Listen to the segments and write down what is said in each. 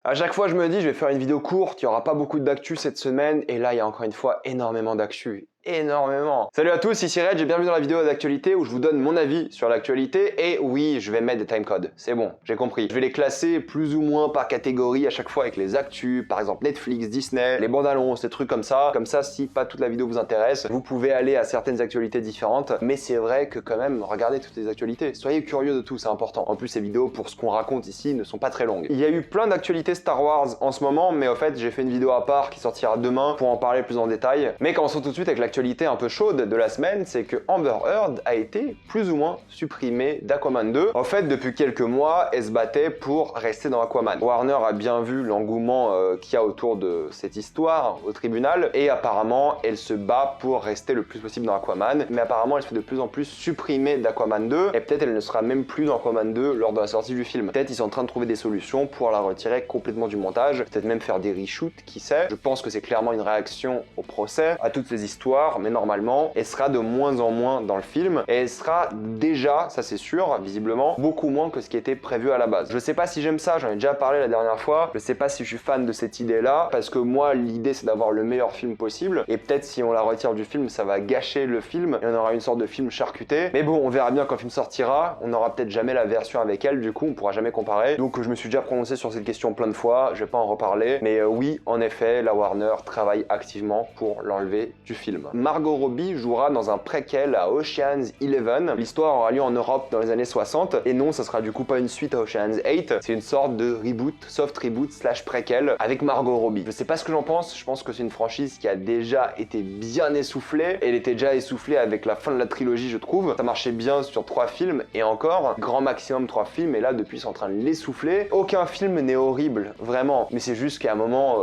À chaque fois je me dis je vais faire une vidéo courte, il n'y aura pas beaucoup d'actu cette semaine et là il y a encore une fois énormément d'actu. Énormément. Salut à tous, ici Red, bienvenue dans la vidéo d'actualité où je vous donne mon avis sur l'actualité et oui, je vais mettre des timecodes, c'est bon, j'ai compris. Je vais les classer plus ou moins par catégorie à chaque fois avec les actus, par exemple Netflix, Disney, les bandes annonces, des trucs comme ça. Comme ça, si pas toute la vidéo vous intéresse, vous pouvez aller à certaines actualités différentes, mais c'est vrai que quand même, regardez toutes les actualités. Soyez curieux de tout, c'est important. En plus, ces vidéos, pour ce qu'on raconte ici, ne sont pas très longues. Il y a eu plein d'actualités Star Wars en ce moment, mais en fait, j'ai fait une vidéo à part qui sortira demain pour en parler plus en détail. Mais commençons tout de suite avec l'actualité un peu chaude de la semaine, c'est que Amber Heard a été plus ou moins supprimée d'Aquaman 2. En fait, depuis quelques mois, elle se battait pour rester dans Aquaman. Warner a bien vu l'engouement qu'il y a autour de cette histoire au tribunal et apparemment, elle se bat pour rester le plus possible dans Aquaman. Mais apparemment, elle se fait de plus en plus supprimer d'Aquaman 2 et peut-être elle ne sera même plus dans Aquaman 2 lors de la sortie du film. Peut-être ils sont en train de trouver des solutions pour la retirer complètement du montage, peut-être même faire des reshoots, qui sait. Je pense que c'est clairement une réaction au procès, à toutes ces histoires, mais normalement, elle sera de moins en moins dans le film et elle sera déjà, ça c'est sûr, visiblement, beaucoup moins que ce qui était prévu à la base. Je sais pas si j'aime ça, j'en ai déjà parlé la dernière fois, je sais pas si je suis fan de cette idée-là, parce que moi, l'idée c'est d'avoir le meilleur film possible, et peut-être si on la retire du film, ça va gâcher le film, et on aura une sorte de film charcuté, mais bon, on verra bien quand le film sortira, on n'aura peut-être jamais la version avec elle, du coup, on pourra jamais comparer, donc je me suis déjà prononcé sur cette question plein de fois, je vais pas en reparler, mais oui, en effet, la Warner travaille activement pour l'enlever du film. Margot Robbie jouera dans un préquel à Ocean's 11. L'histoire aura lieu en Europe dans les années 60. Et non, ça sera du coup pas une suite à Ocean's 8. C'est une sorte de reboot, soft reboot / préquel avec Margot Robbie. Je sais pas ce que j'en pense. Je pense que c'est une franchise qui a déjà été bien essoufflée. Elle était déjà essoufflée avec la fin de la trilogie, je trouve. Ça marchait bien sur 3 films et encore, grand maximum 3 films. Et là, depuis, c'est en train de l'essouffler. Aucun film n'est horrible, vraiment. Mais c'est juste qu'à un moment...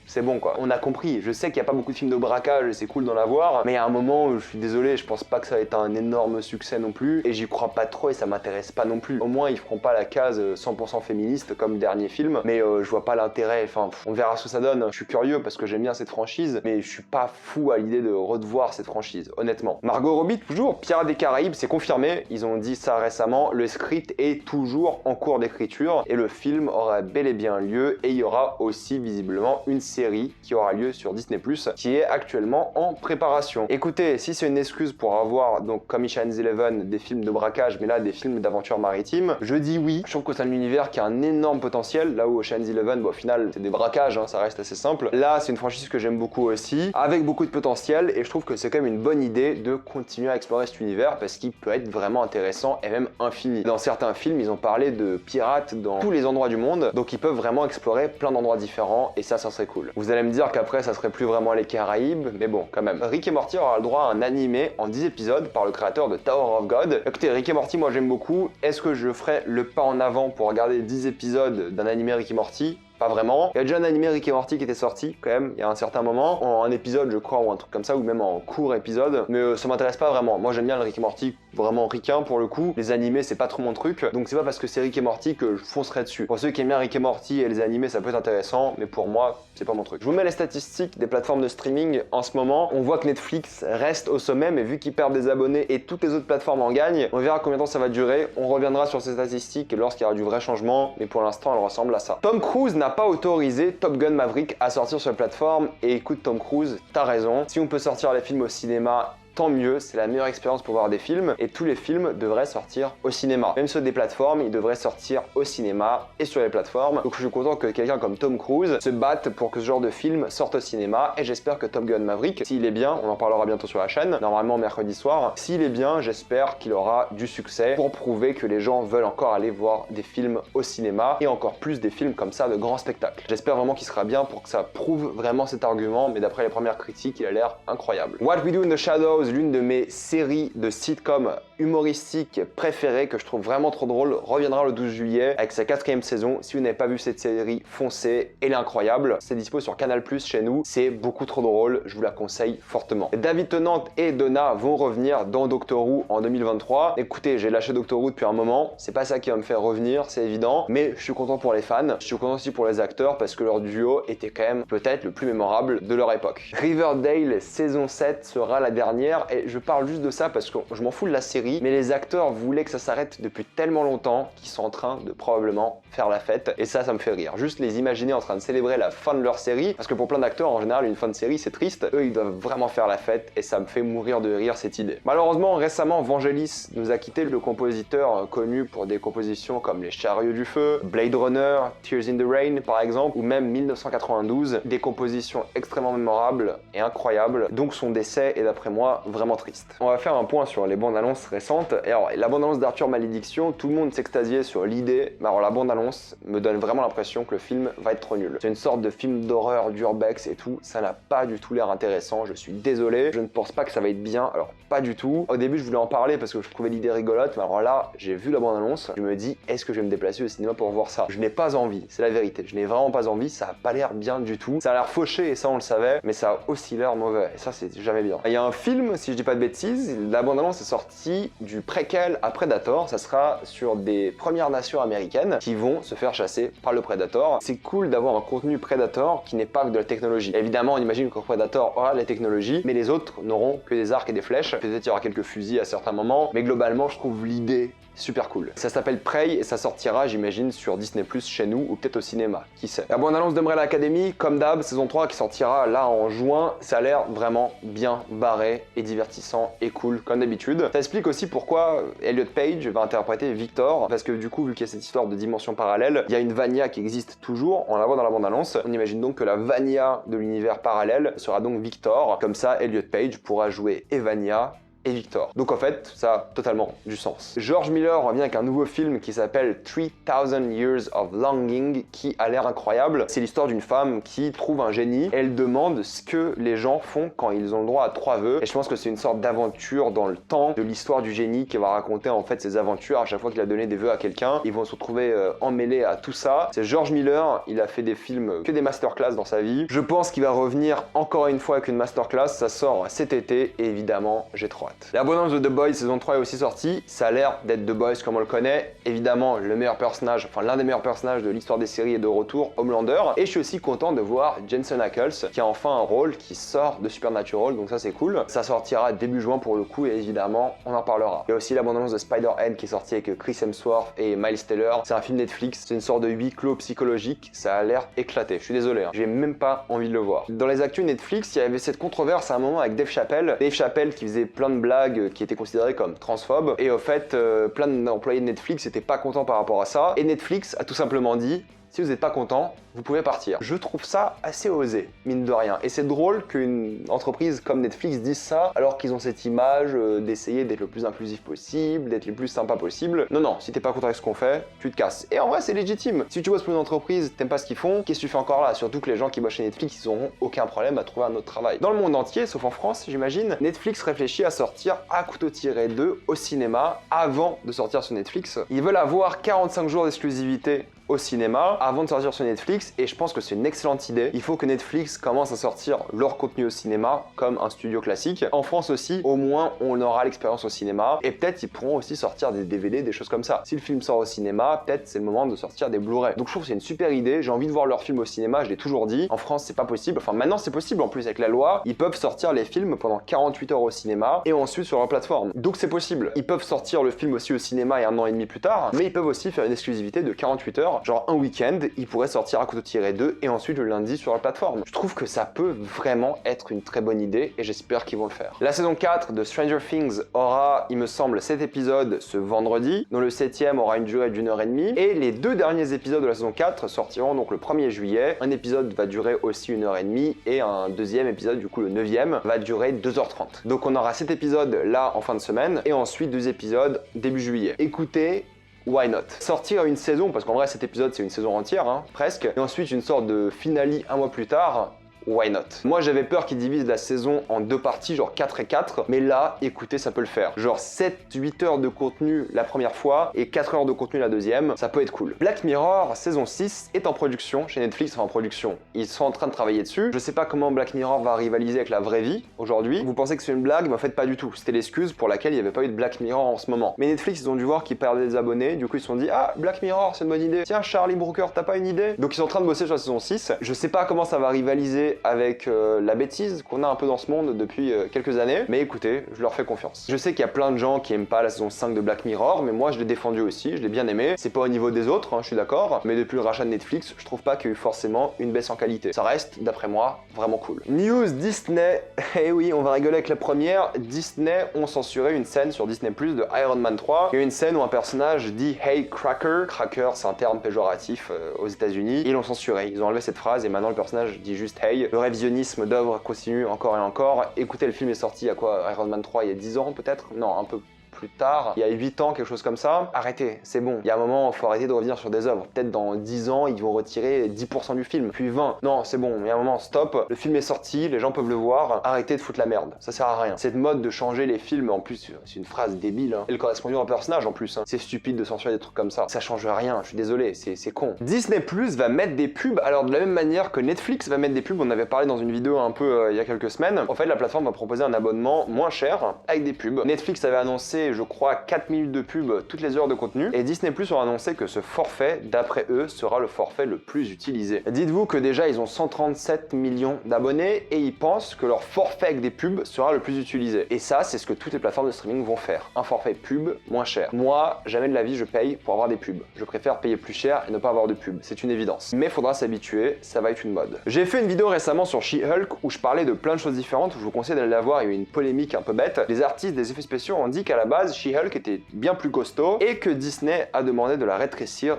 c'est bon quoi, on a compris. Je sais qu'il n'y a pas beaucoup de films de braquage et c'est cool d'en avoir, mais à un moment, je suis désolé, je pense pas que ça va être un énorme succès non plus, et j'y crois pas trop et ça m'intéresse pas non plus. Au moins, ils feront pas la case 100% féministe comme le dernier film, mais je vois pas l'intérêt, enfin, on verra ce que ça donne. Je suis curieux parce que j'aime bien cette franchise, mais je suis pas fou à l'idée de redevoir cette franchise, honnêtement. Margot Robbie, toujours, Pirates des Caraïbes, c'est confirmé, ils ont dit ça récemment, le script est toujours en cours d'écriture, et le film aura bel et bien lieu, et il y aura aussi visiblement une série qui aura lieu sur Disney+, qui est actuellement en préparation. Écoutez, si c'est une excuse pour avoir, donc comme Ocean's 11, des films de braquage, mais là des films d'aventure maritime, je dis oui. Je trouve que c'est un univers qui a un énorme potentiel, là où Ocean's 11, bon, au final, c'est des braquages, hein, ça reste assez simple. Là, c'est une franchise que j'aime beaucoup aussi, avec beaucoup de potentiel, et je trouve que c'est quand même une bonne idée de continuer à explorer cet univers, parce qu'il peut être vraiment intéressant et même infini. Dans certains films, ils ont parlé de pirates dans tous les endroits du monde, donc ils peuvent vraiment explorer plein d'endroits différents, et ça serait cool. Vous allez me dire qu'après ça serait plus vraiment les Caraïbes, mais bon, quand même. Rick et Morty aura le droit à un animé en 10 épisodes par le créateur de Tower of God. Écoutez, Rick et Morty, moi j'aime beaucoup. Est-ce que je ferai le pas en avant pour regarder 10 épisodes d'un animé Rick et Morty ? Pas vraiment. Il y a déjà un animé Rick et Morty qui était sorti quand même il y a un certain moment, en un épisode je crois ou un truc comme ça, ou même en court épisode, mais ça m'intéresse pas vraiment. Moi j'aime bien le Rick et Morty vraiment ricain pour le coup, les animés c'est pas trop mon truc, donc c'est pas parce que c'est Rick et Morty que je foncerai dessus. Pour ceux qui aiment bien Rick et Morty et les animés ça peut être intéressant, mais pour moi c'est pas mon truc. Je vous mets les statistiques des plateformes de streaming en ce moment. On voit que Netflix reste au sommet, mais vu qu'ils perdent des abonnés et toutes les autres plateformes en gagnent, on verra combien de temps ça va durer. On reviendra sur ces statistiques lorsqu'il y aura du vrai changement, mais pour l'instant elles ressemblent à ça. Tom Cruise n'a pas autorisé Top Gun Maverick à sortir sur la plateforme, et écoute Tom Cruise, t'as raison. Si on peut sortir les films au cinéma, tant mieux, c'est la meilleure expérience pour voir des films, et tous les films devraient sortir au cinéma. Même ceux des plateformes, ils devraient sortir au cinéma et sur les plateformes. Donc je suis content que quelqu'un comme Tom Cruise se batte pour que ce genre de film sorte au cinéma, et j'espère que Top Gun Maverick, s'il est bien, on en parlera bientôt sur la chaîne, normalement mercredi soir, s'il est bien, j'espère qu'il aura du succès pour prouver que les gens veulent encore aller voir des films au cinéma, et encore plus des films comme ça de grands spectacles. J'espère vraiment qu'il sera bien pour que ça prouve vraiment cet argument, mais d'après les premières critiques, il a l'air incroyable. What We Do in the Shadows, l'une de mes séries de sitcom humoristiques préférées que je trouve vraiment trop drôle, reviendra le 12 juillet avec sa 4e saison. Si vous n'avez pas vu cette série, foncez, elle est incroyable. C'est dispo sur Canal+ chez nous, c'est beaucoup trop drôle, je vous la conseille fortement. David Tennant et Donna vont revenir dans Doctor Who en 2023. Écoutez, j'ai lâché Doctor Who depuis un moment, c'est pas ça qui va me faire revenir, c'est évident, mais je suis content pour les fans, je suis content aussi pour les acteurs parce que leur duo était quand même peut-être le plus mémorable de leur époque. Riverdale saison 7 sera la dernière, et je parle juste de ça parce que je m'en fous de la série série, mais les acteurs voulaient que ça s'arrête depuis tellement longtemps qu'ils sont en train de probablement faire la fête, et ça me fait rire. Juste les imaginer en train de célébrer la fin de leur série, parce que pour plein d'acteurs, en général, une fin de série, c'est triste. Eux, ils doivent vraiment faire la fête, et ça me fait mourir de rire cette idée. Malheureusement, récemment, Vangelis nous a quitté, le compositeur connu pour des compositions comme Les Chariots du Feu, Blade Runner, Tears in the Rain par exemple, ou même 1992, des compositions extrêmement mémorables et incroyables, donc son décès est d'après moi vraiment triste. On va faire un point sur les bandes annonces récentes, et alors la bande annonce d'Arthur Malédiction, tout le monde s'extasiait sur l'idée, mais alors la bande annonce me donne vraiment l'impression que le film va être trop nul. C'est une sorte de film d'horreur d'urbex et tout, ça n'a pas du tout l'air intéressant, je suis désolé, je ne pense pas que ça va être bien, alors pas du tout. Au début je voulais en parler parce que je trouvais l'idée rigolote, mais alors là, j'ai vu la bande annonce, je me dis, est-ce que je vais me déplacer au cinéma pour voir ça? Je n'ai pas envie, c'est la vérité, je n'ai vraiment pas envie, ça a pas l'air bien du tout, ça a l'air fauché et ça on le savait, mais ça a aussi l'air mauvais, et ça c'est jamais bien. Il y a un film, si je dis pas de bêtises, la bande annonce est sortie du préquel à Predator, ça sera sur des Premières Nations américaines qui vont se faire chasser par le Predator. C'est cool d'avoir un contenu Predator qui n'est pas que de la technologie. Évidemment, on imagine que Predator aura de la technologie, mais les autres n'auront que des arcs et des flèches. Peut-être il y aura quelques fusils à certains moments, mais globalement, je trouve l'idée super cool. Ça s'appelle Prey et ça sortira, j'imagine, sur Disney+, chez nous, ou peut-être au cinéma, qui sait. La bande-annonce d'Umbrella Academy, comme d'hab, saison 3 qui sortira là en juin, ça a l'air vraiment bien barré et divertissant et cool, comme d'habitude. Ça explique aussi pourquoi Elliot Page va interpréter Victor, parce que du coup, vu qu'il y a cette histoire de dimension parallèle, il y a une Vanya qui existe toujours, on la voit dans la bande-annonce. On imagine donc que la Vanya de l'univers parallèle sera donc Victor, comme ça Elliot Page pourra jouer Vanya et Victor. Donc en fait, ça a totalement du sens. George Miller revient avec un nouveau film qui s'appelle 3000 Years of Longing, qui a l'air incroyable. C'est l'histoire d'une femme qui trouve un génie. Elle demande ce que les gens font quand ils ont le droit à 3 vœux. Et je pense que c'est une sorte d'aventure dans le temps de l'histoire du génie qui va raconter en fait ses aventures à chaque fois qu'il a donné des vœux à quelqu'un. Ils vont se retrouver emmêlés à tout ça. C'est George Miller, il a fait des films que des masterclass dans sa vie. Je pense qu'il va revenir encore une fois avec une masterclass. Ça sort cet été et évidemment, j'ai trop hâte. La bonne de The Boys saison 3 est aussi sortie, ça a l'air d'être The Boys comme on le connaît, évidemment le meilleur personnage, enfin l'un des meilleurs personnages de l'histoire des séries est de retour, Homelander, et je suis aussi content de voir Jensen Ackles qui a enfin un rôle qui sort de Supernatural, donc ça c'est cool. Ça sortira début juin pour le coup et évidemment on en parlera. Il y a aussi l'abondance de Spider-Man qui est sortie avec Chris Hemsworth et Miles Teller, c'est un film Netflix, c'est une sorte de huis clos psychologique, ça a l'air éclaté, je suis désolé, hein. J'ai même pas envie de le voir. Dans les actus Netflix, il y avait cette controverse à un moment avec Dave Chappelle qui faisait plein de blagues qui étaient considérées comme transphobes et au fait plein d'employés de Netflix n'étaient pas contents par rapport à ça et Netflix a tout simplement dit si vous n'êtes pas content, vous pouvez partir. Je trouve ça assez osé, mine de rien. Et c'est drôle qu'une entreprise comme Netflix dise ça, alors qu'ils ont cette image d'essayer d'être le plus inclusif possible, d'être le plus sympa possible. Non, non, si t'es pas content avec ce qu'on fait, tu te casses. Et en vrai, c'est légitime. Si tu bosses pour une entreprise, t'aimes pas ce qu'ils font, qu'est-ce que tu fais encore là? Surtout que les gens qui bossent chez Netflix, ils auront aucun problème à trouver un autre travail. Dans le monde entier, sauf en France, j'imagine, Netflix réfléchit à sortir À couteau tiré 2 au cinéma avant de sortir sur Netflix. Ils veulent avoir 45 jours d'exclusivité au cinéma avant de sortir sur Netflix et je pense que c'est une excellente idée. Il faut que Netflix commence à sortir leur contenu au cinéma comme un studio classique. En France aussi, au moins on aura l'expérience au cinéma et peut-être ils pourront aussi sortir des DVD, des choses comme ça. Si le film sort au cinéma, peut-être c'est le moment de sortir des Blu-ray. Donc je trouve que c'est une super idée, j'ai envie de voir leur film au cinéma, je l'ai toujours dit. En France c'est pas possible, enfin maintenant c'est possible en plus avec la loi, ils peuvent sortir les films pendant 48 heures au cinéma et ensuite sur leur plateforme. Donc c'est possible. Ils peuvent sortir le film aussi au cinéma et 1 an et demi plus tard, mais ils peuvent aussi faire une exclusivité de 48 heures. Genre un week-end, ils pourraient sortir À couteau tiré 2 et ensuite le lundi sur la plateforme. Je trouve que ça peut vraiment être une très bonne idée et j'espère qu'ils vont le faire. La saison 4 de Stranger Things aura, il me semble, 7 épisodes ce vendredi, dont le 7e aura une durée d'1 heure et demie et les 2 derniers épisodes de la saison 4 sortiront donc le 1er juillet. Un épisode va durer aussi 1 heure et demie et un deuxième épisode, du coup le 9e, va durer 2h30. Donc on aura 7 épisodes là en fin de semaine et ensuite 2 épisodes début juillet. Écoutez, why not? Sortir une saison, parce qu'en vrai cet épisode c'est une saison entière, hein, presque, et ensuite une sorte de finale 1 mois plus tard, why not? Moi j'avais peur qu'ils divisent la saison en 2 parties, genre 4 et 4, mais là, écoutez, ça peut le faire. Genre 7-8 heures de contenu la première fois et 4 heures de contenu la deuxième, ça peut être cool. Black Mirror saison 6 est en production chez Netflix, enfin en production. Ils sont en train de travailler dessus. Je sais pas comment Black Mirror va rivaliser avec la vraie vie aujourd'hui. Vous pensez que c'est une blague, mais en fait pas du tout. C'était l'excuse pour laquelle il n'y avait pas eu de Black Mirror en ce moment. Mais Netflix, ils ont dû voir qu'ils perdaient des abonnés, du coup ils se sont dit ah, Black Mirror, c'est une bonne idée. Tiens, Charlie Brooker, t'as pas une idée? Donc ils sont en train de bosser sur la saison 6. Je sais pas comment ça va rivaliser renouer avec la bêtise qu'on a un peu dans ce monde depuis quelques années. Mais écoutez, je leur fais confiance. Je sais qu'il y a plein de gens qui aiment pas la saison 5 de Black Mirror, mais moi je l'ai défendu aussi, je l'ai bien aimé. C'est pas au niveau des autres, hein, je suis d'accord, mais depuis le rachat de Netflix, je trouve pas qu'il y a eu forcément une baisse en qualité. Ça reste, d'après moi, vraiment cool. News Disney, eh oui, on va rigoler avec la première. Disney ont censuré une scène sur Disney Plus de Iron Man 3. Il y a une scène où un personnage dit Hey Cracker. Cracker, c'est un terme péjoratif aux États-Unis. Ils l'ont censuré. Ils ont enlevé cette phrase et maintenant le personnage dit juste Hey. Le révisionnisme d'œuvres continue encore et encore. Écoutez, le film est sorti il y a quoi, Iron Man 3, il y a 10 ans peut-être? Non, un peu plus tard, il y a 8 ans, quelque chose comme ça. Arrêtez, c'est bon. Il y a un moment, il faut arrêter de revenir sur des œuvres. Peut-être dans 10 ans, ils vont retirer 10% du film, puis 20. Non, c'est bon, il y a un moment, stop. Le film est sorti, les gens peuvent le voir. Arrêtez de foutre la merde. Ça sert à rien. Cette mode de changer les films, en plus, c'est une phrase débile. Hein. Elle correspond à un personnage en plus. Hein. C'est stupide de censurer des trucs comme ça. Ça change rien, je suis désolé, c'est con. Disney Plus va mettre des pubs, alors de la même manière que Netflix va mettre des pubs, on avait parlé dans une vidéo un peu il y a quelques semaines. En fait, la plateforme va proposer un abonnement moins cher avec des pubs. Netflix avait annoncé, je crois, 4 minutes de pub toutes les heures de contenu, et Disney Plus ont annoncé que ce forfait, d'après eux, sera le forfait le plus utilisé. Dites-vous que déjà ils ont 137 millions d'abonnés et ils pensent que leur forfait avec des pubs sera le plus utilisé. Et ça, c'est ce que toutes les plateformes de streaming vont faire. Un forfait pub moins cher. Moi, jamais de la vie je paye pour avoir des pubs. Je préfère payer plus cher et ne pas avoir de pub. C'est une évidence. Mais faudra s'habituer, ça va être une mode. J'ai fait une vidéo récemment sur She-Hulk où je parlais de plein de choses différentes, où je vous conseille d'aller la voir, il y a eu une polémique un peu bête. Les artistes des effets spéciaux ont dit qu'à la base, She-Hulk était bien plus costaud et que Disney a demandé de la rétrécir,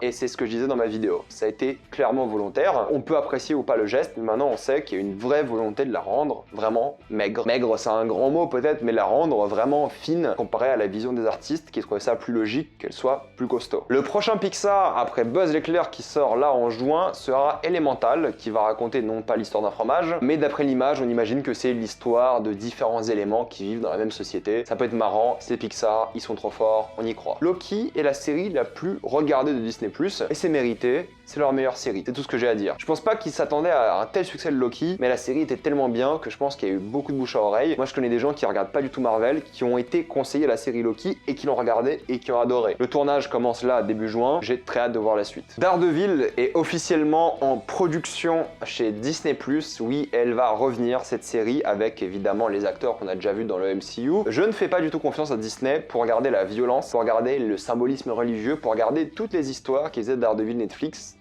et c'est ce que je disais dans ma vidéo. Ça a été clairement volontaire. On peut apprécier ou pas le geste, mais maintenant on sait qu'il y a une vraie volonté de la rendre vraiment maigre. Maigre, c'est un grand mot peut-être, mais la rendre vraiment fine comparé à la vision des artistes qui trouvaient ça plus logique qu'elle soit plus costaud. Le prochain Pixar, après Buzz l'éclair qui sort là en juin, sera Elemental, qui va raconter non pas l'histoire d'un fromage, mais d'après l'image, on imagine que c'est l'histoire de différents éléments qui vivent dans la même société. Ça peut être marrant, c'est Pixar, ils sont trop forts, on y croit. Loki est la série la plus regardée de Disney+, et c'est mérité, c'est leur meilleure série, c'est tout ce que j'ai à dire. Je pense pas qu'ils s'attendaient à un tel succès de Loki, mais la série était tellement bien que je pense qu'il y a eu beaucoup de bouche à oreille. Moi je connais des gens qui regardent pas du tout Marvel, qui ont été conseillés la série Loki et qui l'ont regardé et qui ont adoré. Le tournage commence là début juin, j'ai très hâte de voir la suite. Daredevil est officiellement en production chez Disney+, oui elle va revenir cette série avec évidemment les acteurs qu'on a déjà vus dans le MCU. Je ne fais pas du tout confiance à Disney pour regarder la violence, pour regarder le symbolisme religieux, pour regarder toutes les histoires qu'ils faisaient de Daredevil Netflix.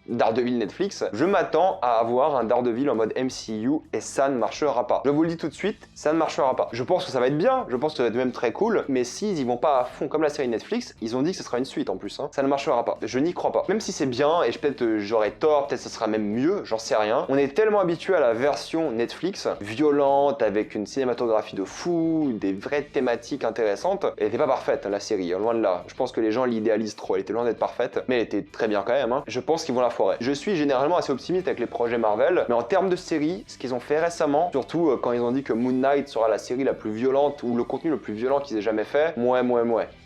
Je m'attends à avoir un Daredevil en mode MCU et ça ne marchera pas. Je vous le dis tout de suite, ça ne marchera pas. Je pense que ça va être bien, je pense que ça va être même très cool, mais s'ils y vont pas à fond comme la série Netflix, ils ont dit que ce sera une suite en plus, hein. Ça ne marchera pas. Je n'y crois pas. Même si c'est bien, et peut-être j'aurai tort, peut-être ce sera même mieux, j'en sais rien. On est tellement habitué à la version Netflix, violente, avec une cinématographie de fou, des vraies thématiques intéressantes. Elle était pas parfaite, la série, loin de là. Je pense que les gens l'idéalisent trop, elle était loin d'être parfaite, mais elle était très bien quand même, hein. Je pense qu'ils vont la foirer. Je suis généralement assez optimiste avec les projets Marvel, mais en termes de série, ce qu'ils ont fait récemment, surtout quand ils ont dit que Moon Knight sera la série la plus violente ou le contenu le plus violent qu'ils aient jamais fait,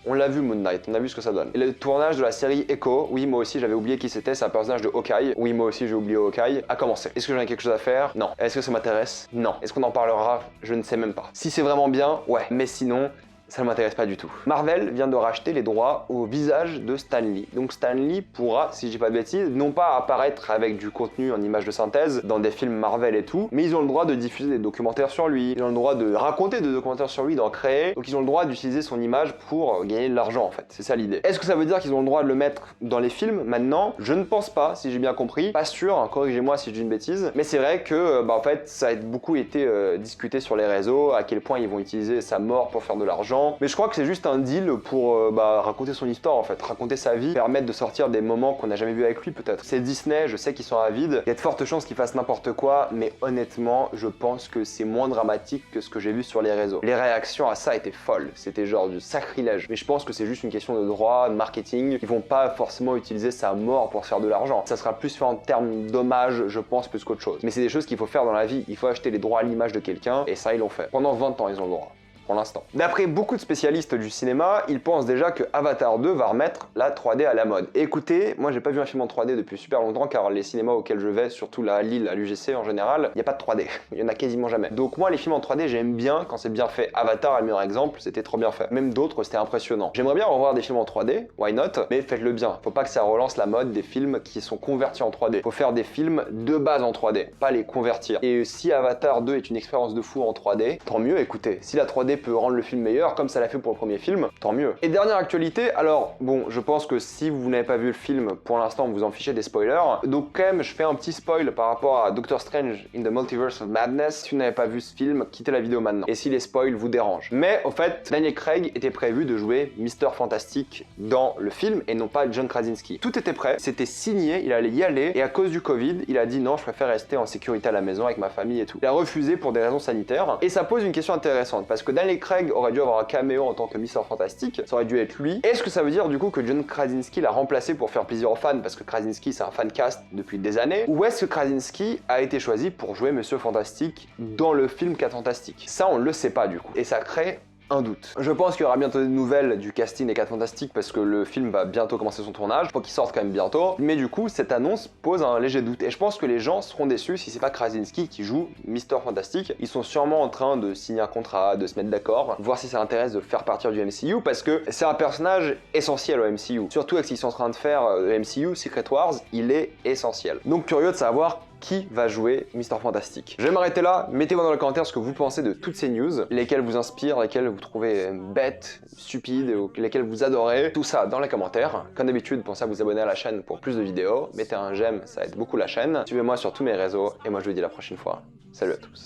on l'a vu Moon Knight, on a vu ce que ça donne. Et le tournage de la série Echo, oui moi aussi j'avais oublié qui c'était, c'est un personnage de Hawkeye, oui moi aussi j'ai oublié Hawkeye, a commencé. Est-ce que j'en ai quelque chose à faire? Non. Est-ce que ça m'intéresse? Non. Est-ce qu'on en parlera? Je ne sais même pas. Si c'est vraiment bien, ouais, mais sinon, ça ne m'intéresse pas du tout. Marvel vient de racheter les droits au visage de Stan Lee. Donc Stan Lee pourra, si je dis pas de bêtises, non pas apparaître avec du contenu en images de synthèse dans des films Marvel et tout, mais ils ont le droit de diffuser des documentaires sur lui, ils ont le droit de raconter des documentaires sur lui, d'en créer, donc ils ont le droit d'utiliser son image pour gagner de l'argent en fait, c'est ça l'idée. Est-ce que ça veut dire qu'ils ont le droit de le mettre dans les films maintenant? Je ne pense pas, si j'ai bien compris, pas sûr, hein, corrigez-moi si je dis une bêtise, mais c'est vrai que en fait ça a beaucoup été discuté sur les réseaux, à quel point ils vont utiliser sa mort pour faire de l'argent, mais je crois que c'est juste un deal pour raconter son histoire en fait, raconter sa vie, permettre de sortir des moments qu'on n'a jamais vu avec lui peut-être. C'est Disney, je sais qu'ils sont avides, il y a de fortes chances qu'ils fassent n'importe quoi, mais honnêtement, je pense que c'est moins dramatique que ce que j'ai vu sur les réseaux. Les réactions à ça étaient folles, c'était genre du sacrilège, mais je pense que c'est juste une question de droit, de marketing, ils vont pas forcément utiliser sa mort pour se faire de l'argent. Ça sera plus fait en termes d'hommage, je pense, plus qu'autre chose. Mais c'est des choses qu'il faut faire dans la vie, il faut acheter les droits à l'image de quelqu'un, et ça ils l'ont fait. Pendant 20 ans ils ont le droit. pour l'instant. D'après beaucoup de spécialistes du cinéma, ils pensent déjà que Avatar 2 va remettre la 3D à la mode. Et écoutez, moi j'ai pas vu un film en 3D depuis super longtemps car les cinémas auxquels je vais, surtout là à Lille, à l'UGC en général, il n'y a pas de 3D. Il y en a quasiment jamais. Donc moi les films en 3D j'aime bien quand c'est bien fait. Avatar est le meilleur exemple, c'était trop bien fait. Même d'autres c'était impressionnant. J'aimerais bien revoir des films en 3D, why not, mais faites-le bien. Faut pas que ça relance la mode des films qui sont convertis en 3D. Faut faire des films de base en 3D, pas les convertir. Et si Avatar 2 est une expérience de fou en 3D, tant mieux, écoutez. Si la 3D peut rendre le film meilleur, comme ça l'a fait pour le premier film, tant mieux. Et dernière actualité, alors bon, je pense que si vous n'avez pas vu le film, pour l'instant vous en fichez des spoilers. Donc quand même, je fais un petit spoil par rapport à Doctor Strange in the Multiverse of Madness. Si vous n'avez pas vu ce film, quittez la vidéo maintenant. Et si les spoils vous dérangent. Mais au fait, Daniel Craig était prévu de jouer Mr. Fantastic dans le film et non pas John Krasinski. Tout était prêt, c'était signé, il allait y aller et à cause du Covid, il a dit non, je préfère rester en sécurité à la maison avec ma famille et tout. Il a refusé pour des raisons sanitaires et ça pose une question intéressante parce que Daniel Craig aurait dû avoir un caméo en tant que Mr. Fantastic, ça aurait dû être lui. Est-ce que ça veut dire du coup que John Krasinski l'a remplacé pour faire plaisir aux fans parce que Krasinski c'est un fan cast depuis des années, ou est-ce que Krasinski a été choisi pour jouer Monsieur Fantastique dans le film 4 Fantastiques? Ça on le sait pas du coup et ça crée un doute. Je pense qu'il y aura bientôt des nouvelles du casting des 4 Fantastiques parce que le film va bientôt commencer son tournage. Faut qu'il sorte quand même bientôt. Mais du coup, cette annonce pose un léger doute. Et je pense que les gens seront déçus si c'est pas Krasinski qui joue Mr. Fantastic. Ils sont sûrement en train de signer un contrat, de se mettre d'accord, voir si ça intéresse de faire partir du MCU parce que c'est un personnage essentiel au MCU. Surtout avec ce qu'ils sont en train de faire le MCU, Secret Wars, il est essentiel. Donc curieux de savoir qui va jouer Mr. Fantastic. Je vais m'arrêter là, mettez-moi dans les commentaires ce que vous pensez de toutes ces news, lesquelles vous inspirent, lesquelles vous trouvez bêtes, stupides, ou lesquelles vous adorez, tout ça dans les commentaires. Comme d'habitude, pensez à vous abonner à la chaîne pour plus de vidéos, mettez un j'aime, ça aide beaucoup la chaîne, suivez-moi sur tous mes réseaux, et moi je vous dis à la prochaine fois. Salut à tous.